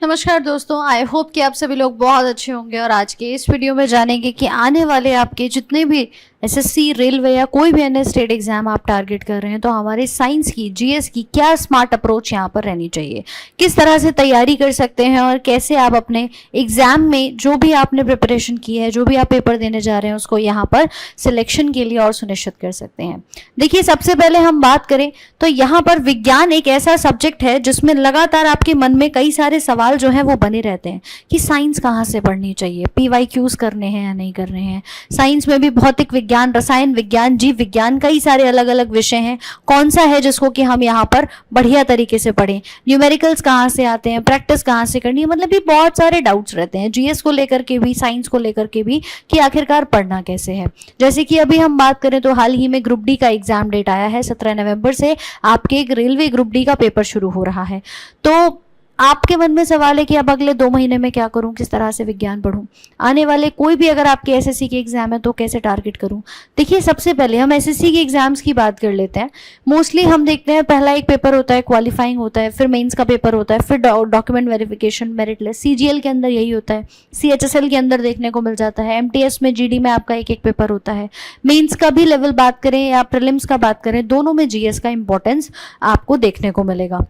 नमस्कार दोस्तों, I hope कि आप सभी लोग बहुत अच्छे होंगे। और आज के इस वीडियो में जानेंगे कि आने वाले आपके जितने भी एसएससी, रेलवे या कोई भी अन्य स्टेट एग्जाम आप टारगेट कर रहे हैं, तो हमारे साइंस की, जीएस की क्या स्मार्ट अप्रोच यहाँ पर रहनी चाहिए, किस तरह से तैयारी कर सकते हैं और कैसे आप अपने एग्जाम में जो भी आपने प्रिपरेशन की है, जो भी आप पेपर देने जा रहे हैं, उसको यहाँ पर सिलेक्शन के लिए और सुनिश्चित कर सकते हैं। देखिए, सबसे पहले हम बात करें तो यहाँ पर विज्ञान एक ऐसा सब्जेक्ट है जिसमें लगातार आपके मन में कई सारे सवाल जो है वो बने रहते हैं कि साइंस कहाँ से पढ़नी चाहिए, पीवाईक्यूज करने हैं या नहीं करने हैं। साइंस में भी भौतिक विज्ञान, रसायन विज्ञान, जीव विज्ञान, कई सारे अलग अलग विषय हैं। कौन सा है जिसको कि हम यहाँ पर बढ़िया तरीके से पढ़ें, न्यूमेरिकल्स कहाँ से आते हैं, प्रैक्टिस कहाँ से करनी है, मतलब ये बहुत सारे डाउट्स रहते हैं जीएस को लेकर के भी, साइंस को लेकर के भी, कि आखिरकार पढ़ना कैसे है। जैसे कि अभी हम बात करें तो हाल ही में ग्रुप डी का एग्जाम डेट आया है। 17 नवंबर से आपके एक रेलवे ग्रुप डी का पेपर शुरू हो रहा है। तो आपके मन में सवाल है कि अब अगले 2 महीने में क्या करूं, किस तरह से विज्ञान पढूं, आने वाले कोई भी अगर आपके एसएससी के एग्जाम है तो कैसे टारगेट करूं। देखिए, सबसे पहले हम एसएससी के एग्जाम्स की बात कर लेते हैं। मोस्टली हम देखते हैं पहला एक पेपर होता है, क्वालिफाइंग होता है, फिर मेंस का पेपर होता है, फिर document verification, merit list. CGL के अंदर यही होता है, सीएचएसएल के अंदर देखने को मिल जाता है, एमटीएस में, जीडी में आपका एक एक पेपर होता है। मेंस का भी लेवल बात करें या प्रीलिम्स का बात करें, दोनों में जीएस का इंपॉर्टेंस आपको देखने को मिलेगा।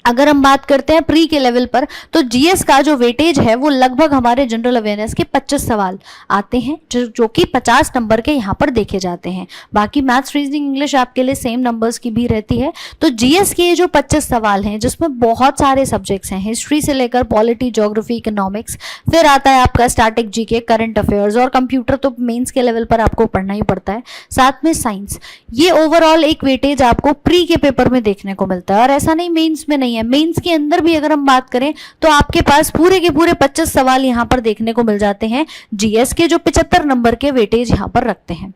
अगर हम बात करते हैं प्री के लेवल पर, तो जीएस का जो वेटेज है वो लगभग हमारे जनरल अवेयरनेस के 25 सवाल आते हैं, जो कि 50 नंबर के यहाँ पर देखे जाते हैं। बाकी मैथ्स, रीजनिंग, इंग्लिश आपके लिए सेम नंबर्स की भी रहती है। तो जीएस के ये जो 25 सवाल हैं, जिसमें बहुत सारे सब्जेक्ट्स हैं, हिस्ट्री से लेकर पॉलिटी, ज्योग्राफी, इकोनॉमिक्स, फिर आता है आपका स्टैटिक जीके, करंट अफेयर्स और कंप्यूटर तो मेंस के लेवल पर आपको पढ़ना ही पड़ता है, साथ में साइंस। ये ओवरऑल एक वेटेज आपको प्री के पेपर में देखने को मिलता है। और ऐसा नहीं मेंस में नहीं है, मेंस के अंदर भी अगर हम बात करें तो आपके पास पूरे के पूरे 25 सवाल यहां पर देखने को मिल जाते हैं जीएस के, जो 75 नंबर के वेटेज यहां पर रखते हैं।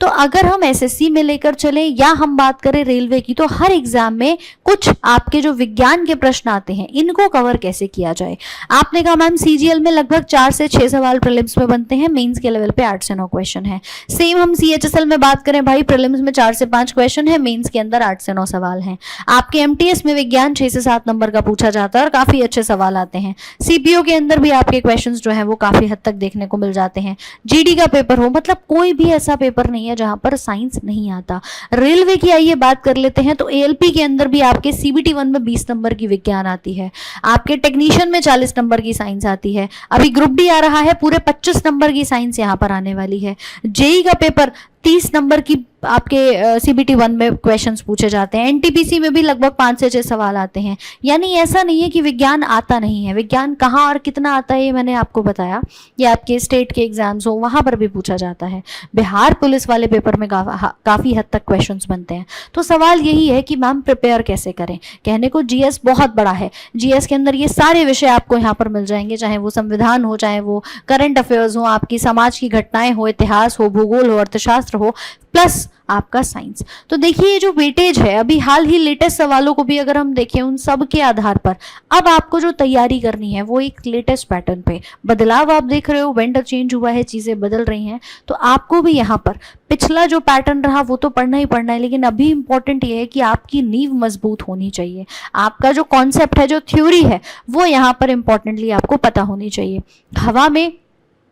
तो अगर हम एसएससी में लेकर चले या हम बात करें रेलवे की, तो हर एग्जाम में कुछ आपके जो विज्ञान के प्रश्न आते हैं, इनको कवर कैसे किया जाए। आपने कहा मैम सीजीएल में लगभग 4 से 6 सवाल प्रीलिम्स में बनते हैं, मेंस के लेवल पे 8 से 9 क्वेश्चन है। सेम हम सीएचएसएल में बात करें, भाई प्रीलिम्स में 4 से 5 क्वेश्चन है, मेंस के अंदर 8 से 9 सवाल हैं। आपके एमटीएस में विज्ञान 6 से 7 नंबर का पूछा जाता है और काफी अच्छे सवाल आते हैं। सीपीओ के अंदर भी आपके क्वेश्चंस जो है वो काफी हद तक देखने को मिल जाते हैं। जीडी का पेपर हो, मतलब कोई भी ऐसा पेपर नहीं है जहां पर साइंस नहीं आता। रेलवे की आइए बात कर लेते हैं, तो एएलपी के अंदर भी आपके सीबीटी 1 में 20 नंबर की विज्ञान आती है, आपके टेक्नीशियन में 40 नंबर की साइंस आती है। अभी ग्रुप डी आ रहा है, पूरे 25 नंबर की साइंस यहां पर आने वाली है। जेई का पेपर 30 नंबर की आपके सीबीटी 1 में क्वेश्चंस पूछे जाते हैं। एनटीपीसी में भी लगभग 5 से 6 सवाल आते हैं। यानी ऐसा नहीं है कि विज्ञान आता नहीं है, विज्ञान कहाँ और कितना आता है ये मैंने आपको बताया। ये आपके स्टेट के एग्जाम्स हो, वहां पर भी पूछा जाता है। बिहार पुलिस वाले पेपर में काफी हद तक क्वेश्चंस बनते हैं। तो सवाल यही है कि मैम प्रिपेयर कैसे करें। कहने को जीएस बहुत बड़ा है, जीएस के अंदर ये सारे विषय आपको यहाँ पर मिल जाएंगे, चाहे वो संविधान हो, चाहे वो करंट अफेयर्स हो, आपकी समाज की घटनाएं हो, इतिहास हो, भूगोल हो, अर्थशास्त्र हो, प्लस आपका साइंस। तो देखिए, ये जो वेटेज है, अभी हाल ही लेटेस्ट सवालों को भी अगर हम देखें, उन सब के आधार पर अब आपको जो तैयारी करनी है वो एक लेटेस्ट पैटर्न पे बदलाव आप देख रहे हो, वेंडर चेंज हुआ है, चीजें बदल रही हैं। तो आपको भी यहाँ पर पिछला जो पैटर्न रहा वो तो पढ़ना ही पढ़ना है, लेकिन अभी इंपॉर्टेंट ये है कि आपकी नींव मजबूत होनी चाहिए। आपका जो कॉन्सेप्ट है, जो थ्योरी है, वो यहाँ पर इंपॉर्टेंटली आपको पता होनी चाहिए। हवा में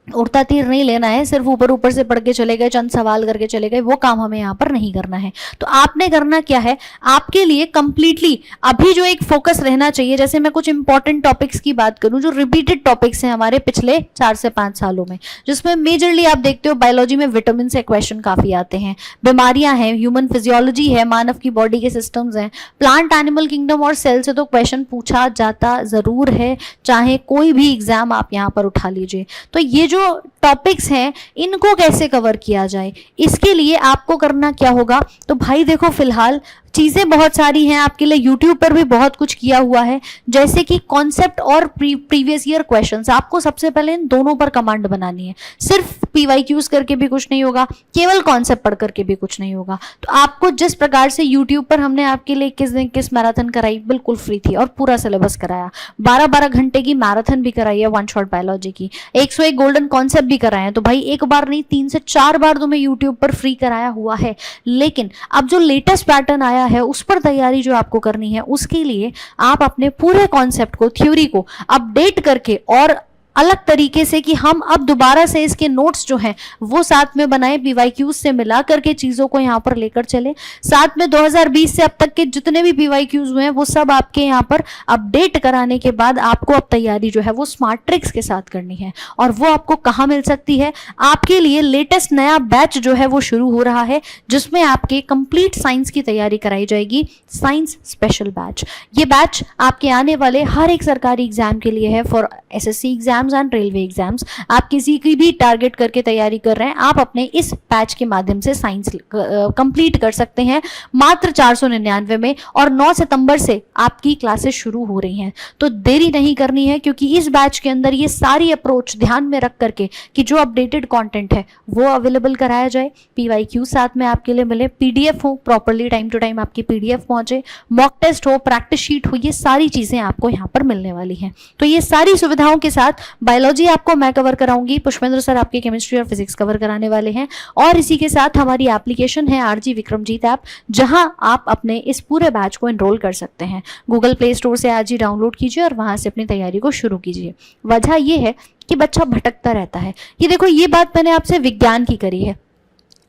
उड़ता तीर नहीं लेना है, सिर्फ ऊपर ऊपर से पढ़ के चले गए, चंद सवाल करके चले गए, वो काम हमें यहाँ पर नहीं करना है। तो आपने करना क्या है, आपके लिए कंप्लीटली अभी जो एक फोकस रहना चाहिए, जैसे मैं कुछ इंपॉर्टेंट टॉपिक्स की बात करूं, जो रिपीटेड टॉपिक्स हैं हमारे पिछले 4 से 5 सालों में, जिसमें मेजरली आप देखते हो बायोलॉजी में विटामिन से क्वेश्चन काफी आते हैं, बीमारियां हैं, ह्यूमन फिजियोलॉजी है, मानव की बॉडी के सिस्टम्स हैं, प्लांट एनिमल किंगडम और सेल से तो क्वेश्चन पूछा जाता जरूर है, चाहे कोई भी एग्जाम आप यहाँ पर उठा लीजिए। तो ये जो टॉपिक्स हैं, इनको कैसे कवर किया जाए, इसके लिए आपको करना क्या होगा। तो भाई देखो, फिलहाल चीजें बहुत सारी हैं आपके लिए, यूट्यूब पर भी बहुत कुछ किया हुआ है, जैसे कि कॉन्सेप्ट और प्रीवियस ईयर क्वेश्चंस। आपको सबसे पहले इन दोनों पर कमांड बनानी है, सिर्फ पीवाईक्यूज करके भी कुछ नहीं होगा, केवल कॉन्सेप्ट पढ़ करके भी कुछ नहीं होगा। तो आपको जिस प्रकार से यूट्यूब पर हमने आपके लिए 21 दिन 21 मैराथन कराई, बिल्कुल फ्री थी और पूरा सिलेबस कराया, 12-12 घंटे की मैराथन भी कराई है, 1 शॉट बायोलॉजी की, 101 गोल्डन कॉन्सेप्ट भी कराए हैं। तो भाई एक बार नहीं, 3 से 4 बार तुम्हें यूट्यूब पर फ्री कराया हुआ है। लेकिन अब जो लेटेस्ट पैटर्न आया क्या है उस पर तैयारी जो आपको करनी है, उसके लिए आप अपने पूरे कॉन्सेप्ट को, थ्योरी को अपडेट करके और अलग तरीके से कि हम अब दोबारा से इसके नोट्स जो हैं वो साथ में बनाएं, पीवाईक्यूज से मिला करके चीज़ों को यहाँ पर लेकर चले। साथ में 2020 से अब तक के जितने भी पीवाईक्यूज हुए हैं वो सब आपके यहाँ पर अपडेट कराने के बाद आपको अब तैयारी जो है वो स्मार्ट ट्रिक्स के साथ करनी है। और वो आपको कहाँ मिल सकती है? आपके लिए लेटेस्ट नया बैच जो है वो शुरू हो रहा है, जिसमें आपके कंप्लीट साइंस की तैयारी कराई जाएगी, साइंस स्पेशल बैच। ये बैच आपके आने वाले हर एक सरकारी एग्जाम के लिए है, for SSC exam and railway exams. आप किसी की भी टारगेट करके तैयारी कर रहे हैं, आप अपने इस बैच के माध्यम से साइंस कंप्लीट कर सकते हैं मात्र 499 में। और 9 सितंबर से आपकी क्लासेस शुरू हो रही हैं, तो देरी नहीं करनी है, क्योंकि इस बैच के अंदर ये सारी अप्रोच ध्यान में रख करके कि जो अपडेटेड कंटेंट है वो अवेलेबल कराया जाए, पीवाईक्यू साथ में आपके लिए मिले, पीडीएफ हो, प्रॉपर्ली टाइम टू टाइम आपकी पीडीएफ पहुंचे, मॉक टेस्ट हो, प्रैक्टिस शीट हो, ये सारी चीजें आपको यहाँ पर मिलने वाली हैं। तो ये सारी सुविधाओं के साथ बायोलॉजी आपको मैं कवर कराऊंगी, पुष्पेंद्र सर आपके केमिस्ट्री और फिजिक्स कवर कराने वाले हैं। और इसी के साथ हमारी एप्लीकेशन है आरजी विक्रमजीत ऐप, जहां आप अपने इस पूरे बैच को एनरोल कर सकते हैं। गूगल प्ले स्टोर से आज ही डाउनलोड कीजिए और वहां से अपनी तैयारी को शुरू कीजिए। वजह यह है कि बच्चा भटकता रहता है। ये देखो, ये बात मैंने आपसे विज्ञान की करी है।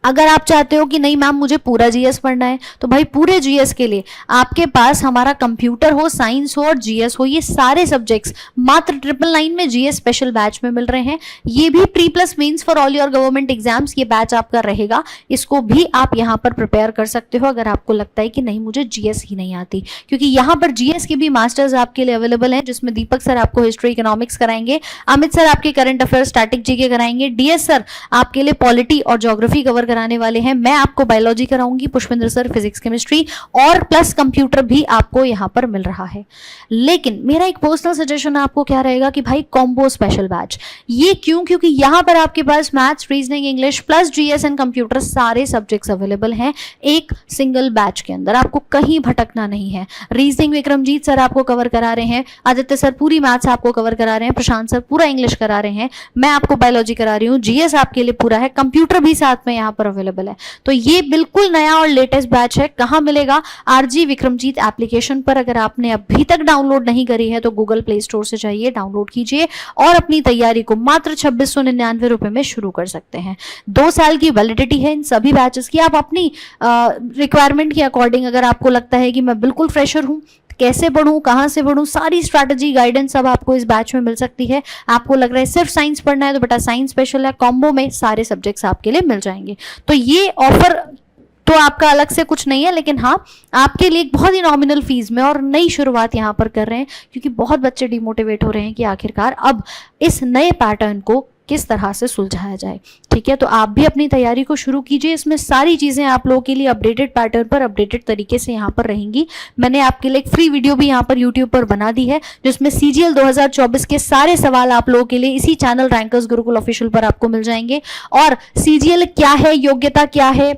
अगर आप चाहते हो कि नहीं मैम मुझे पूरा जीएस पढ़ना है, तो भाई पूरे जीएस के लिए आपके पास हमारा कंप्यूटर हो, साइंस हो और जीएस हो, ये सारे सब्जेक्ट्स मात्र 999 में जीएस स्पेशल बैच में मिल रहे हैं। ये भी pre plus mains for all your government exams ये बैच आपका रहेगा। इसको भी आप यहाँ पर प्रिपेयर कर सकते हो अगर आपको लगता है कि नहीं मुझे जीएस ही नहीं आती, क्योंकि यहाँ पर जीएस के भी मास्टर्स आपके लिए अवेलेबल हैं, जिसमें दीपक सर आपको हिस्ट्री इकोनॉमिक्स कराएंगे, अमित सर आपके करंट अफेयर स्टैटिक जीके कराएंगे, डीएस सर आपके लिए पॉलिटी और ज्योग्राफी कवर कराने वाले हैं, मैं आपको बायोलॉजी कराऊंगी, पुष्पेंद्र सर फिजिक्स केमिस्ट्री, और प्लस कंप्यूटर भी आपको यहां पर मिल रहा है। लेकिन मेरा एक पर्सनल सजेशन आपको क्या रहेगा कि भाई कॉम्बो स्पेशल बैच। ये क्यों? क्योंकि यहां पर आपके पास maths, reasoning, English plus GS and computer सारे सब्जेक्ट्स अवेलेबल हैं एक सिंगल बैच के अंदर। आपको कहीं भटकना नहीं है। रीजनिंग विक्रमजीत सर आपको कवर करा रहे हैं, आदित्य सर पूरी मैथ्स आपको कवर करा रहे हैं, प्रशांत सर पूरा इंग्लिश करा रहे हैं, मैं आपको बायोलॉजी करा रही हूँ, जीएस आपके लिए पूरा है, कंप्यूटर भी साथ में यहाँ पर अवेलेबल है। तो ये बिल्कुल नया और लेटेस्ट बैच है। कहां मिलेगा? आरजी विक्रमजीत एप्लीकेशन पर। अगर आपने अभी तक डाउनलोड नहीं करी है तो गूगल प्ले स्टोर से जाइए, डाउनलोड कीजिए और अपनी तैयारी को मात्र 2699 रुपए में शुरू कर सकते हैं। 2 साल की वैलिडिटी है इन सभी बैचेस की। आप अपनी रिक्वायरमेंट के अकॉर्डिंग, अगर आपको लगता है कि मैं बिल्कुल फ्रेशर हूं, कैसे पढ़ूं, कहां से पढ़ूं, सारी स्ट्रैटेजी गाइडेंस सब आपको इस बैच में मिल सकती है। आपको लग रहा है सिर्फ साइंस पढ़ना है तो बेटा साइंस स्पेशल है, कॉम्बो में सारे सब्जेक्ट्स आपके लिए मिल जाएंगे। तो ये ऑफर तो आपका अलग से कुछ नहीं है, लेकिन हाँ आपके लिए एक बहुत ही नॉमिनल फीस में और नई शुरुआत यहाँ पर कर रहे हैं, क्योंकि बहुत बच्चे डिमोटिवेट हो रहे हैं कि आखिरकार अब इस नए पैटर्न को किस तरह से सुलझाया जाए। ठीक है, तो आप भी अपनी तैयारी को शुरू कीजिए। इसमें सारी चीज़ें आप लोगों के लिए अपडेटेड पैटर्न पर, अपडेटेड तरीके से यहाँ पर रहेंगी। मैंने आपके लिए एक फ्री वीडियो भी यहाँ पर यूट्यूब पर बना दी है, जिसमें सीजीएल 2024 के सारे सवाल आप लोगों के लिए इसी चैनल रैंकर्स गुरुकुल ऑफिशियल पर आपको मिल जाएंगे। और सीजीएल क्या है, योग्यता क्या है,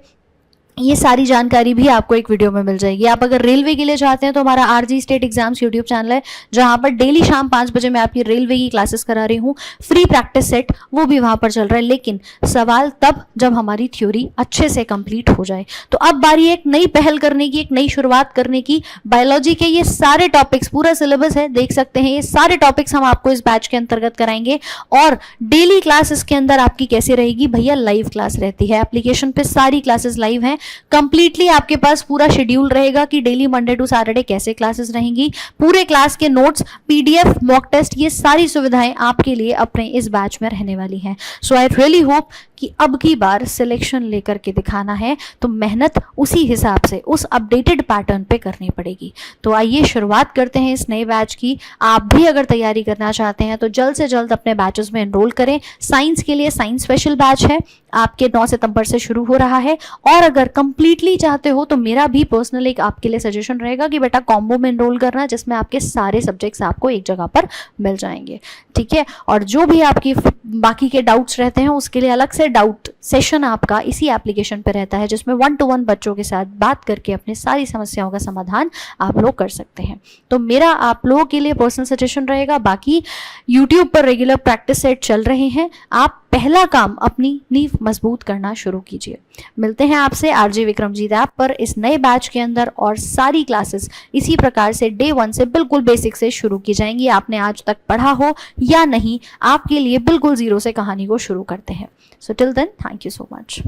ये सारी जानकारी भी आपको एक वीडियो में मिल जाएगी। आप अगर रेलवे के लिए चाहते हैं तो हमारा RG state exams YouTube channel है, जहां पर डेली शाम 5 बजे मैं आपकी रेलवे की क्लासेस करा रही हूँ। फ्री प्रैक्टिस सेट वो भी वहां पर चल रहा है, लेकिन सवाल तब जब हमारी थ्योरी अच्छे से कंप्लीट हो जाए। तो अब बारी एक नई पहल करने की, एक नई शुरुआत करने की। बायोलॉजी के ये सारे टॉपिक्स, पूरा सिलेबस है, देख सकते हैं, ये सारे टॉपिक्स हम आपको इस बैच के अंतर्गत कराएंगे। और डेली क्लास इसके अंदर आपकी कैसे रहेगी भैया? लाइव क्लास रहती है। एप्लीकेशन पे सारी क्लासेस लाइव हैं। कंप्लीटली आपके पास पूरा शेड्यूल रहेगा कि डेली मंडे टू सैटरडे कैसे क्लासेस रहेंगी। पूरे क्लास के नोट्स, पीडीएफ, मॉक टेस्ट, ये सारी सुविधाएं आपके लिए अपने इस बैच में रहने वाली हैं। सो आई रियली होप कि अब की बार सिलेक्शन लेकर के दिखाना है तो मेहनत उसी हिसाब से, उस अपडेटेड पैटर्न पे करनी पड़ेगी। तो आइए शुरुआत करते हैं इस नए बैच की। आप भी अगर तैयारी करना चाहते हैं तो जल्द से जल्द अपने बैचेस में एनरोल करें। साइंस के लिए साइंस स्पेशल बैच है, आपके 9 सितंबर से शुरू हो रहा है। और अगर कंप्लीटली चाहते हो तो मेरा भी पर्सनल एक आपके लिए सजेशन रहेगा कि बेटा कॉम्बो में एनरोल करना, जिसमें आपके सारे सब्जेक्ट्स आपको एक जगह पर मिल जाएंगे। ठीक है, और जो भी आपकी बाकी के डाउट्स रहते हैं उसके लिए अलग से डाउट सेशन आपका इसी एप्लीकेशन पे रहता है, जिसमें 1-to-1 बच्चों के साथ बात करके अपनी सारी समस्याओं का समाधान आप लोग कर सकते हैं। तो मेरा आप लोगों के लिए पर्सनल सजेशन रहेगा। बाकी यूट्यूब पर रेगुलर प्रैक्टिस सेट चल रहे हैं, आप पहला काम अपनी नींव मजबूत करना शुरू कीजिए। मिलते हैं आपसे आरजे विक्रमजीत ऐप पर इस नए बैच के अंदर, और सारी क्लासेस इसी प्रकार से डे 1 से बिल्कुल बेसिक से शुरू की जाएंगी। आपने आज तक पढ़ा हो या नहीं, आपके लिए बिल्कुल जीरो से कहानी को शुरू करते हैं। So till then, thank you so much.